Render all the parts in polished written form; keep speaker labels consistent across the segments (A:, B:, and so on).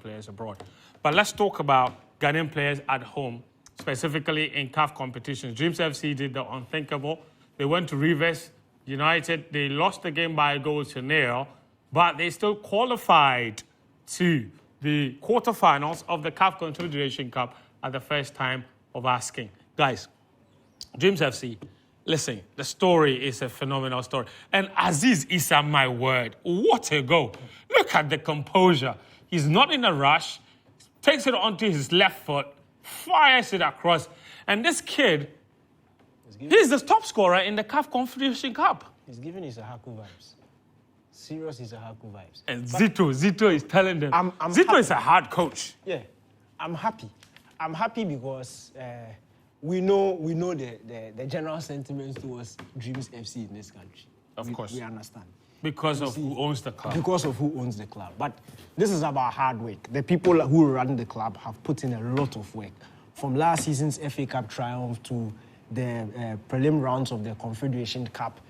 A: players abroad. But let's talk about Ghanaian players at home, specifically in CAF competitions. Dreams FC did the unthinkable. They went to Rivers United. They lost the game by a goal to nil, but they still qualified to the quarterfinals of the CAF Confederation Cup at the first time of asking. Guys, Dreams FC, listen, the story is a phenomenal story. And Aziz Issa, my word, what a goal. Look at the composure. He's not in a rush, takes it onto his left foot, fires it across. And this kid, he's the top scorer in the CAF Confederation Cup.
B: He's giving his Haku vibes. Serious is a Haku vibes.
A: And Zito is telling them, Zito
B: happy.
A: is a hard coach.
B: Yeah, I'm happy. I'm happy because we know the general sentiments towards Dreams FC in this country.
A: Of course.
B: We understand.
A: Because of who owns the club.
B: Because of who owns the club. But this is about hard work. The people who run the club have put in a lot of work. From last season's FA Cup triumph to the prelim rounds of the Confederation Cup.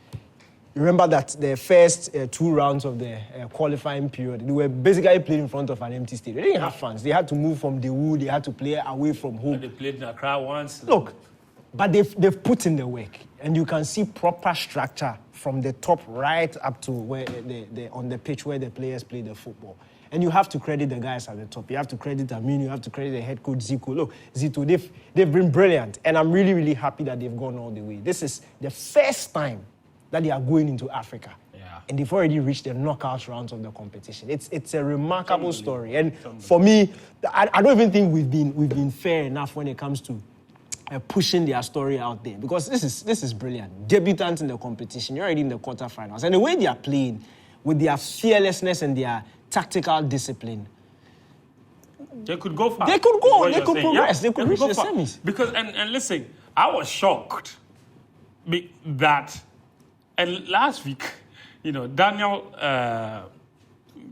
B: Remember that the first 2 rounds of the qualifying period, they were basically playing in front of an empty stadium. They didn't have fans. They had to move from the wood. They had to play away from home.
A: They played in Accra once.
B: Look, but they've put in the work. And you can see proper structure from the top right up to where on the pitch where the players play the football. And you have to credit the guys at the top. You have to credit Amin. You have to credit the head coach, Zico. Look, Zito, they've been brilliant. And I'm really, really happy that they've gone all the way. This is the first time that they are going into Africa.
A: Yeah.
B: And they've already reached the knockout rounds of the competition. It's a remarkable story. And for me, I don't even think we've been fair enough when it comes to pushing their story out there. Because this is brilliant. Debutants in the competition, you're already in the quarterfinals. And the way they are playing, with their fearlessness and their tactical discipline,
A: they could go far.
B: They could go. They could progress.
A: Yeah,
B: they could reach the
A: far.
B: semis.
A: Because, and listen, I was shocked that, and last week, Daniel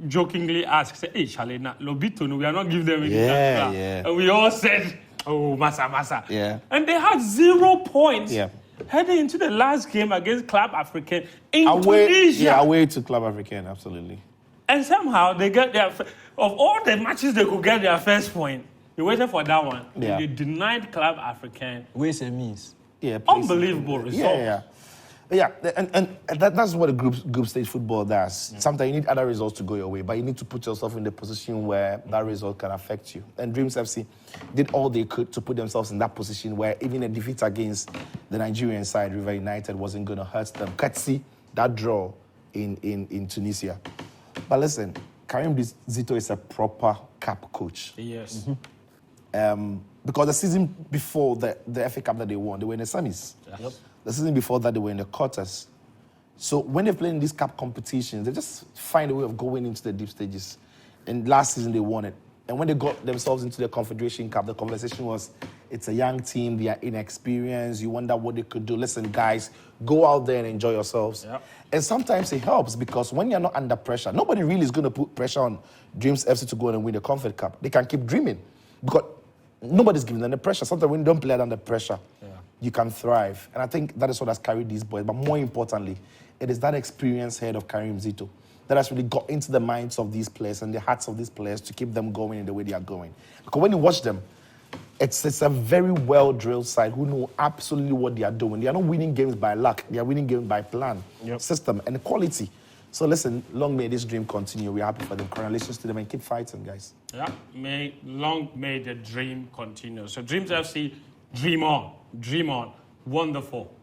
A: jokingly asked, hey, Shalena, Lobito, we are not giving them any time.
C: Yeah.
A: And we all said, oh, Masa.
C: Yeah.
A: And they had 0 points.
C: Yeah.
A: Heading into the last game against Club Africain in Tunisia.
C: Yeah, away to Club Africain, absolutely.
A: And somehow they get of all the matches they could get their first point, they waited for that one.
C: Yeah.
A: They denied Club Africain.
B: Ways and means.
C: Yeah,
A: Unbelievable result.
C: Yeah, and that's what a group stage football does. Sometimes you need other results to go your way, but you need to put yourself in the position where that result can affect you. And Dreams FC did all they could to put themselves in that position where even a defeat against the Nigerian side, River United, wasn't going to hurt them. Courtesy that draw in Tunisia. But listen, Karim Zito is a proper CAP coach.
A: Yes.
C: Because the season before the FA Cup that they won, they were in the semis.
A: Yep.
C: The season before that, they were in the quarters. So when they play in these CAP competitions, they just find a way of going into the deep stages. And last season, they won it. And when they got themselves into the Confederation Cup, the conversation was, it's a young team, they are inexperienced, you wonder what they could do. Listen, guys, go out there and enjoy yourselves.
A: Yep.
C: And sometimes it helps because when you're not under pressure, nobody really is going to put pressure on Dreams FC to go and win the Confed Cup. They can keep dreaming because nobody's giving them the pressure. Sometimes when you don't play under pressure, you can thrive. And I think that is what has carried these boys. But more importantly, it is that experience head of Karim Zito that has really got into the minds of these players and the hearts of these players to keep them going in the way they are going. Because when you watch them, it's a very well-drilled side who know absolutely what they are doing. They are not winning games by luck. They are winning games by plan, system, and quality. So listen, long may this dream continue. We're happy for them. Congratulations to them and keep fighting, guys.
A: Yeah, long may the dream continue. So Dreams FC, dream on. Wonderful.